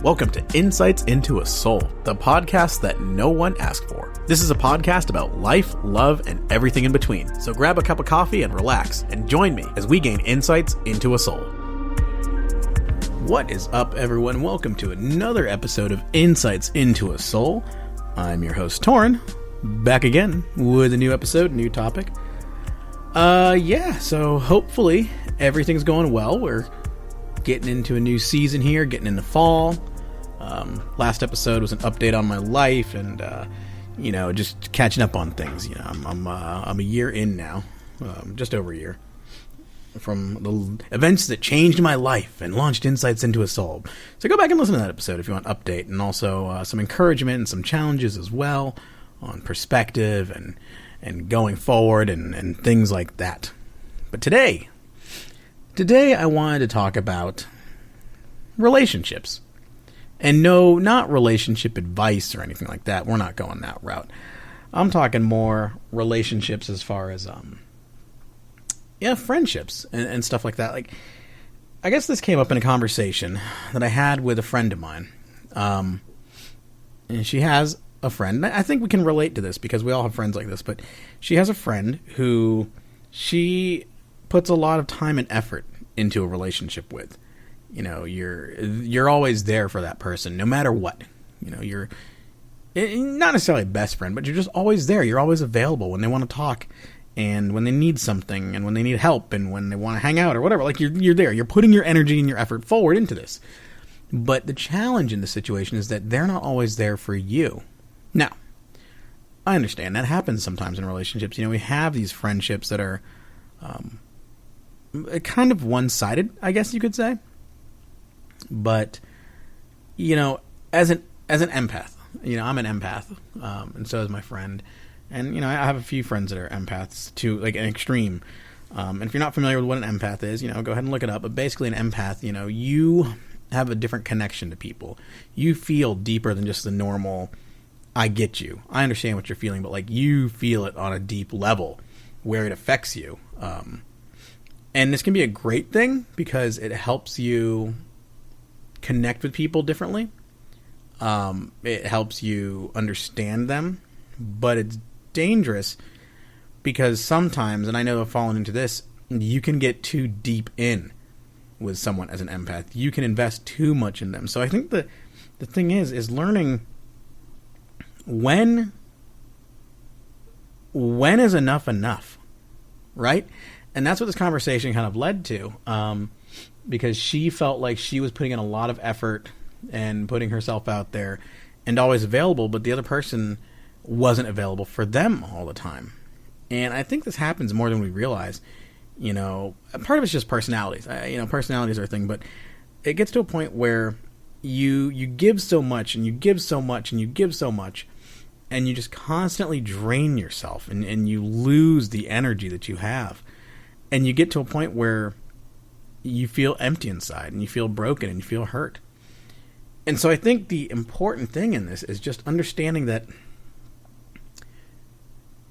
Welcome to Insights into a Soul, the podcast that no one asked for. This is a podcast about life, love, and everything in between. So grab a cup of coffee and relax, and join me as we gain insights into a soul. What is up, everyone? Welcome to another episode of Insights into a Soul. I'm your host, Torn, back again with a new episode, new topic. So hopefully everything's going well. We're getting into a new season here, getting into fall. Last episode was an update on my life and, just catching up on things. I'm a year in now, just over a year, from the events that changed my life and launched Insights into a Soul. So go back and listen to that episode if you want an update, and also some encouragement and some challenges as well on perspective and going forward and things like that. But today I wanted to talk about relationships. And no, not relationship advice or anything like that. We're not going that route. I'm talking more relationships as far as, friendships and stuff like that. Like, I guess this came up in a conversation that I had with a friend of mine. And she has a friend. I think we can relate to this because we all have friends like this. But she has a friend who she puts a lot of time and effort into a relationship with. You're always there for that person, no matter what. You're not necessarily a best friend, but you're just always there. You're always available when they want to talk, and when they need something, and when they need help, and when they want to hang out or whatever. Like you're there. You're putting your energy and your effort forward into this. But the challenge in the situation is that they're not always there for you. Now, I understand that happens sometimes in relationships. We have these friendships that are kind of one-sided, I guess you could say. But, as an empath, I'm an empath, and so is my friend. And, I have a few friends that are empaths to, like, an extreme. And if you're not familiar with what an empath is, go ahead and look it up. But basically an empath, you have a different connection to people. You feel deeper than just the normal, I get you. I understand what you're feeling, but, like, you feel it on a deep level where it affects you. And this can be a great thing because it helps you connect with people differently. It helps you understand them, but it's dangerous because sometimes, and I know I've fallen into this, you can get too deep in with someone as an empath. You can invest too much in them. So I think the thing is learning when is enough, right? And that's what this conversation kind of led to. Because she felt like she was putting in a lot of effort and putting herself out there and always available, but the other person wasn't available for them all the time. And I think this happens more than we realize. Part of it's just personalities. Personalities are a thing, but it gets to a point where you give so much and you give so much and you give so much, and you just constantly drain yourself and you lose the energy that you have. And you get to a point where you feel empty inside and you feel broken and you feel hurt. And so I think the important thing in this is just understanding that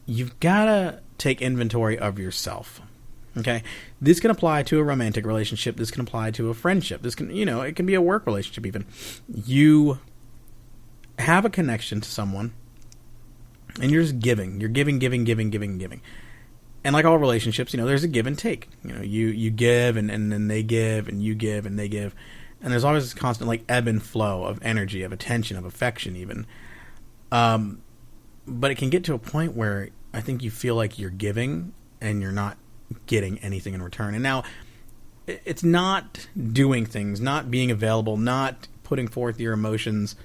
you've got to take inventory of yourself. Okay? This can apply to a romantic relationship. This can apply to a friendship. This can, it can be a work relationship even. You have a connection to someone and you're just giving. You're giving. And like all relationships, there's a give and take. You give and then they give and you give and they give. And there's always this constant like ebb and flow of energy, of attention, of affection even. But it can get to a point where I think you feel like you're giving and you're not getting anything in return. And now it's not doing things, not being available, not putting forth your emotions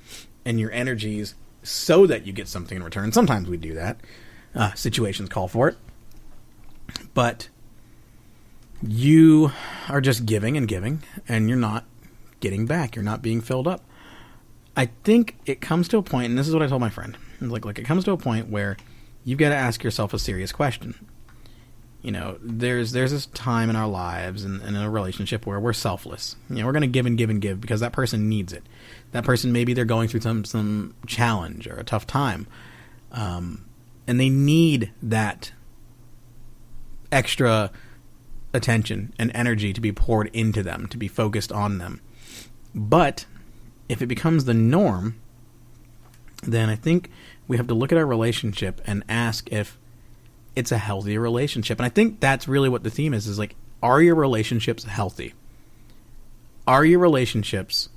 and your energies so that you get something in return. Sometimes we do that. Situations call for it. But you are just giving, and you're not getting back. You're not being filled up. I think it comes to a point, and this is what I told my friend. Like it comes to a point where you've got to ask yourself a serious question. There's this time in our lives and in a relationship where we're selfless. We're going to give and give because that person needs it. That person, maybe they're going through some challenge or a tough time. And they need that extra attention and energy to be poured into them, to be focused on them. But if it becomes the norm, then I think we have to look at our relationship and ask if it's a healthy relationship. And I think that's really what the theme is like, are your relationships healthy? Are your relationships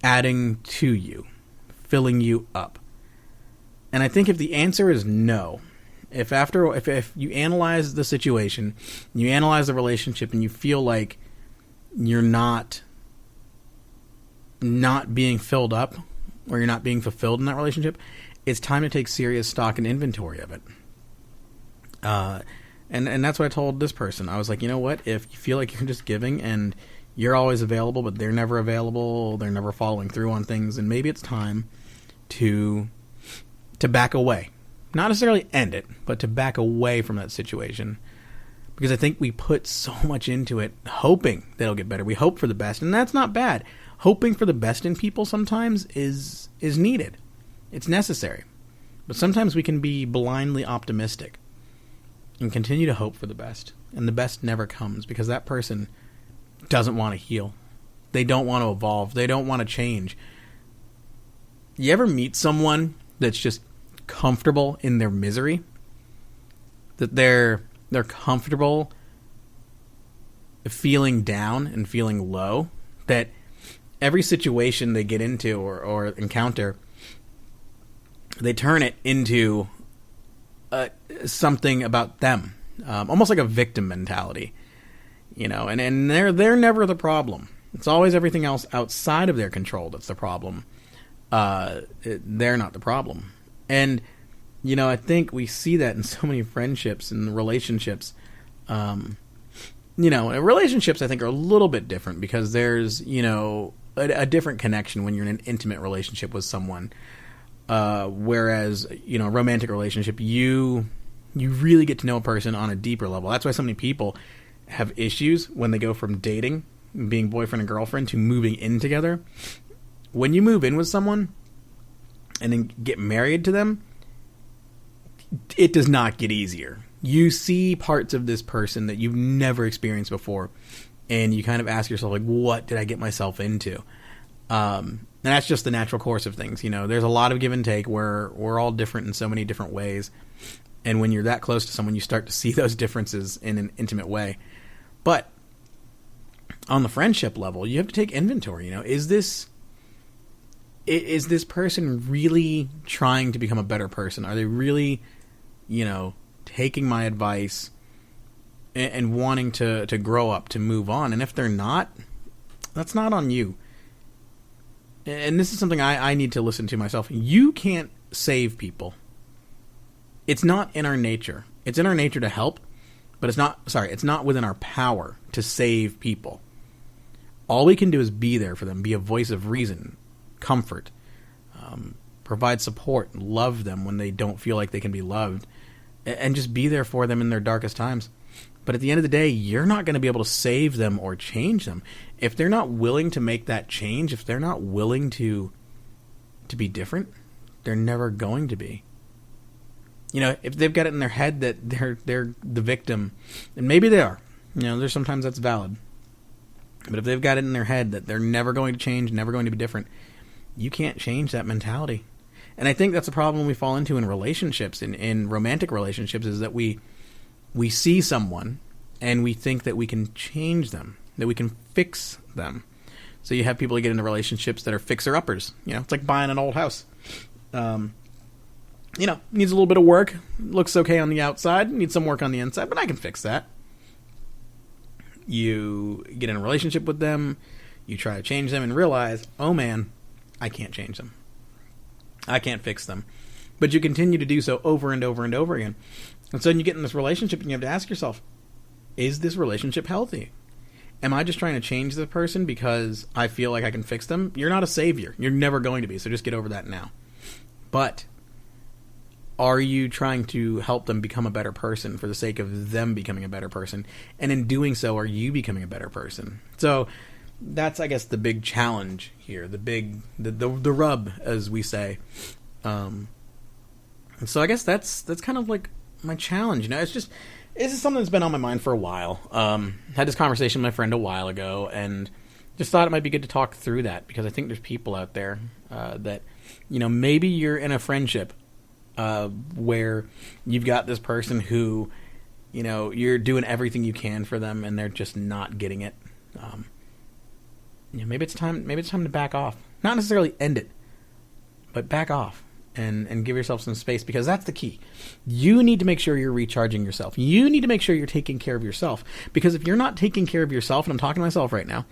adding to you, filling you up? And I think if the answer is no, if you analyze the situation, you analyze the relationship, and you feel like you're not being filled up, or you're not being fulfilled in that relationship, it's time to take serious stock and inventory of it. And that's what I told this person. I was like, you know what? If you feel like you're just giving and you're always available, but they're never available, they're never following through on things, and maybe it's time to back away. Not necessarily end it, but to back away from that situation. Because I think we put so much into it, hoping that it'll get better. We hope for the best, and that's not bad. Hoping for the best in people sometimes is needed. It's necessary. But sometimes we can be blindly optimistic and continue to hope for the best. And the best never comes because that person doesn't want to heal. They don't want to evolve. They don't want to change. You ever meet someone that's just comfortable in their misery? That they're comfortable feeling down and feeling low? That every situation they get into or encounter, they turn it into something about them, almost like a victim mentality, and they're never the problem. It's always everything else outside of their control that's the problem. They're not the problem. And I think we see that in so many friendships and relationships. Relationships I think are a little bit different because there's a different connection when you're in an intimate relationship with someone. Whereas, a romantic relationship, you really get to know a person on a deeper level. That's why so many people have issues when they go from dating, being boyfriend and girlfriend, to moving in together. When you move in with someone and then get married to them, it does not get easier. You see parts of this person that you've never experienced before, and you kind of ask yourself, like, what did I get myself into? And that's just the natural course of things. There's a lot of give and take where we're all different in so many different ways. And when you're that close to someone, you start to see those differences in an intimate way. But on the friendship level, you have to take inventory. Is this person really trying to become a better person? Are they really, taking my advice and wanting to grow up, to move on? And if they're not, that's not on you. And this is something I need to listen to myself. You can't save people. It's not in our nature. It's in our nature to help, but it's not within our power to save people. All we can do is be there for them, be a voice of reason, comfort, provide support, love them when they don't feel like they can be loved, and just be there for them in their darkest times. But at the end of the day, you're not going to be able to save them or change them. If they're not willing to make that change, if they're not willing to be different, they're never going to be. If they've got it in their head that they're the victim, and maybe they are. There's sometimes that's valid. But if they've got it in their head that they're never going to change, never going to be different, you can't change that mentality. And I think that's a problem we fall into in relationships, in romantic relationships, is that we see someone and we think that we can change them, that we can fix them. So you have people who get into relationships that are fixer-uppers. It's like buying an old house. Needs a little bit of work. Looks okay on the outside. Needs some work on the inside, but I can fix that. You get in a relationship with them. You try to change them and realize, oh man, I can't change them. I can't fix them. But you continue to do so over and over and over again. And so then you get in this relationship and you have to ask yourself, is this relationship healthy? Am I just trying to change the person because I feel like I can fix them? You're not a savior. You're never going to be, so just get over that now. But are you trying to help them become a better person for the sake of them becoming a better person? And in doing so, are you becoming a better person? So that's, I guess, the big challenge here, the rub, as we say. And so I guess that's kind of like my challenge. This is something that's been on my mind for a while. Had this conversation with my friend a while ago, and just thought it might be good to talk through that, because I think there's people out there that, maybe you're in a friendship where you've got this person who, you're doing everything you can for them and they're just not getting it. Maybe it's time to back off. Not necessarily end it, but back off and give yourself some space, because that's the key. You need to make sure you're recharging yourself. You need to make sure you're taking care of yourself, because if you're not taking care of yourself, and I'm talking to myself right now,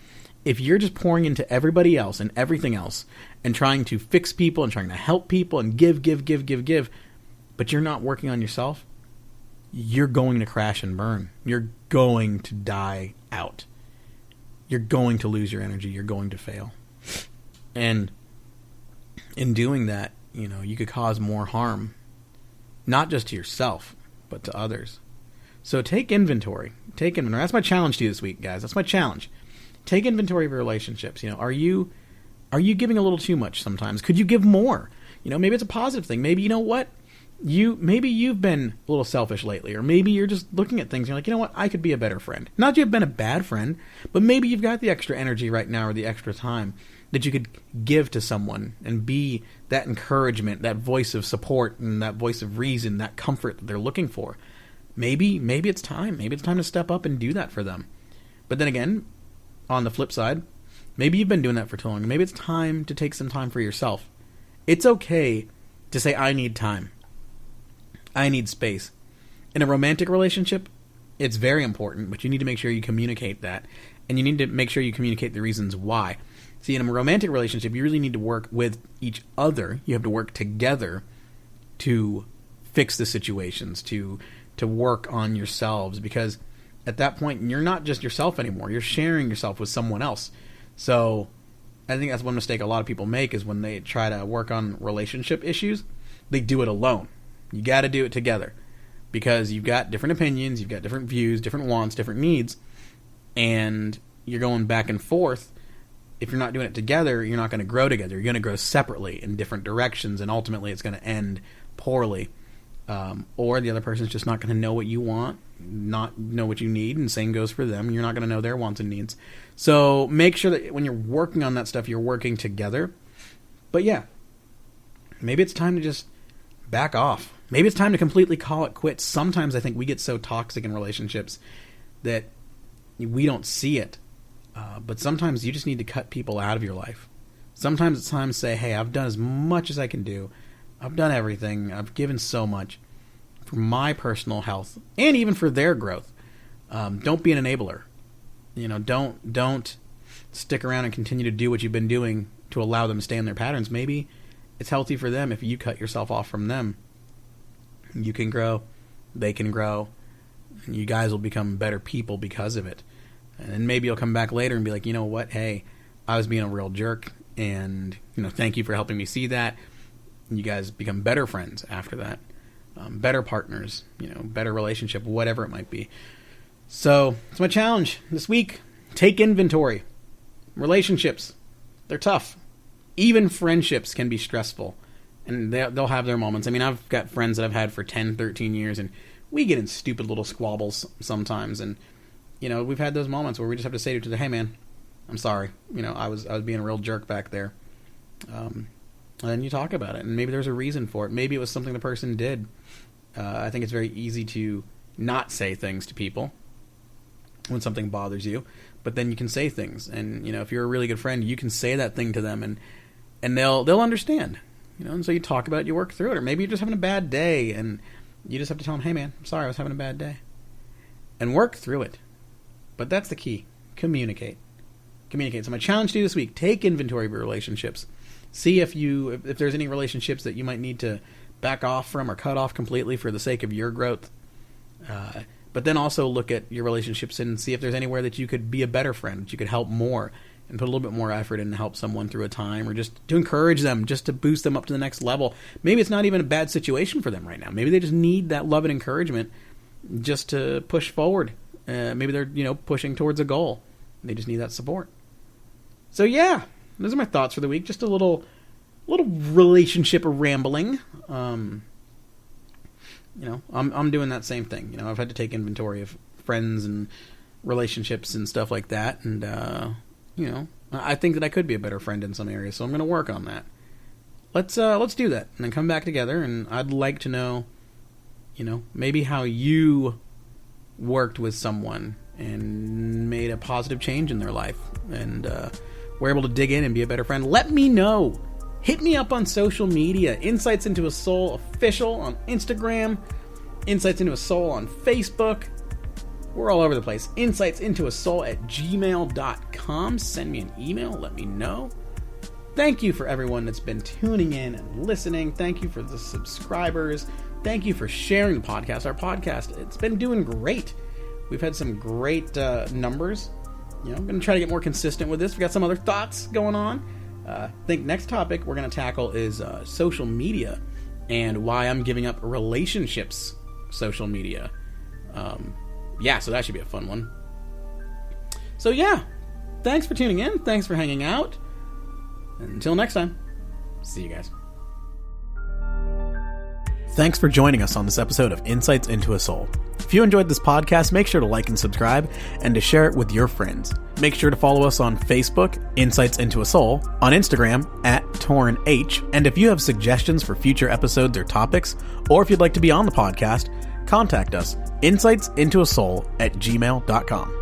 if you're just pouring into everybody else and everything else and trying to fix people and trying to help people and give, but you're not working on yourself, you're going to crash and burn. You're going to die out. You're going to lose your energy. You're going to fail. And in doing that, you could cause more harm, not just to yourself, but to others. So take inventory. That's my challenge to you this week, guys. That's my challenge. Take inventory of your relationships. Are you giving a little too much sometimes? Could you give more? Maybe it's a positive thing. Maybe, maybe you've been a little selfish lately, or maybe you're just looking at things and you're like, you know what, I could be a better friend. Not that you've been a bad friend, but maybe you've got the extra energy right now or the extra time that you could give to someone and be that encouragement, that voice of support and that voice of reason, that comfort that they're looking for. Maybe it's time. Maybe it's time to step up and do that for them. But then again, on the flip side, maybe you've been doing that for too long. Maybe it's time to take some time for yourself. It's okay to say, I need time. I need space. In a romantic relationship, it's very important, but you need to make sure you communicate that. And you need to make sure you communicate the reasons why. See, in a romantic relationship, you really need to work with each other. You have to work together to fix the situations, to work on yourselves, because at that point, you're not just yourself anymore. You're sharing yourself with someone else. So I think that's one mistake a lot of people make, is when they try to work on relationship issues, they do it alone. You got to do it together, because you've got different opinions, you've got different views, different wants, different needs, and you're going back and forth. If you're not doing it together, you're not going to grow together. You're going to grow separately in different directions, and ultimately it's going to end poorly. Or the other person's just not going to know what you want, not know what you need, and same goes for them. You're not going to know their wants and needs. So make sure that when you're working on that stuff, you're working together. But yeah, maybe it's time to just back off. Maybe it's time to completely call it quits. Sometimes I think we get so toxic in relationships that we don't see it. But sometimes you just need to cut people out of your life. Sometimes it's time to say, hey, I've done as much as I can do. I've done everything. I've given so much for my personal health and even for their growth. Don't be an enabler. Don't stick around and continue to do what you've been doing to allow them to stay in their patterns. Maybe it's healthy for them if you cut yourself off from them. You can grow, they can grow, and you guys will become better people because of it. And then maybe you'll come back later and be like, you know what, hey, I was being a real jerk, and thank you for helping me see that. And you guys become better friends after that, better partners, better relationship, whatever it might be. So it's my challenge this week. Take inventory. Relationships, they're tough. Even friendships can be stressful, and they'll have their moments. I mean, I've got friends that I've had for 10, 13 years, and we get in stupid little squabbles sometimes, and we've had those moments where we just have to say to each other, hey, man, I'm sorry. I was being a real jerk back there. And then you talk about it, and maybe there's a reason for it. Maybe it was something the person did. I think it's very easy to not say things to people when something bothers you, but then you can say things. And, if you're a really good friend, you can say that thing to them, and they'll understand. And so you talk about it, you work through it. Or maybe you're just having a bad day, and you just have to tell them, hey, man, I'm sorry, I was having a bad day. And work through it. But that's the key. Communicate. So my challenge to you this week, take inventory of your relationships. See if there's any relationships that you might need to back off from or cut off completely for the sake of your growth. But then also look at your relationships and see if there's anywhere that you could be a better friend, that you could help more and put a little bit more effort in to help someone through a time, or just to encourage them, just to boost them up to the next level. Maybe it's not even a bad situation for them right now. Maybe they just need that love and encouragement just to push forward. Maybe they're, pushing towards a goal. They just need that support. So yeah, those are my thoughts for the week. Just a little relationship rambling. I'm doing that same thing. I've had to take inventory of friends and relationships and stuff like that. And, I think that I could be a better friend in some areas, so I'm going to work on that. Let's do that, and then come back together, and I'd like to know, maybe how you worked with someone and made a positive change in their life, and were able to dig in and be a better friend. Let me know. Hit me up on social media. Insights into a Soul Official on Instagram. Insights into a Soul on Facebook. We're all over the place. insightsintoasoul@gmail.com. Send me an email. Let me know. Thank you for everyone that's been tuning in and listening. Thank you for the subscribers. Thank you for sharing the podcast. Our podcast, it's been doing great. We've had some great numbers. I'm going to try to get more consistent with this. We've got some other thoughts going on. I think next topic we're going to tackle is social media and why I'm giving up relationships social media. So that should be a fun one. So yeah, thanks for tuning in. Thanks for hanging out. Until next time, see you guys. Thanks for joining us on this episode of Insights into a Soul. If you enjoyed this podcast, make sure to like and subscribe and to share it with your friends. Make sure to follow us on Facebook, Insights into a Soul, on Instagram @TornH, and if you have suggestions for future episodes or topics, or if you'd like to be on the podcast, contact us, insightsintoasoul@gmail.com.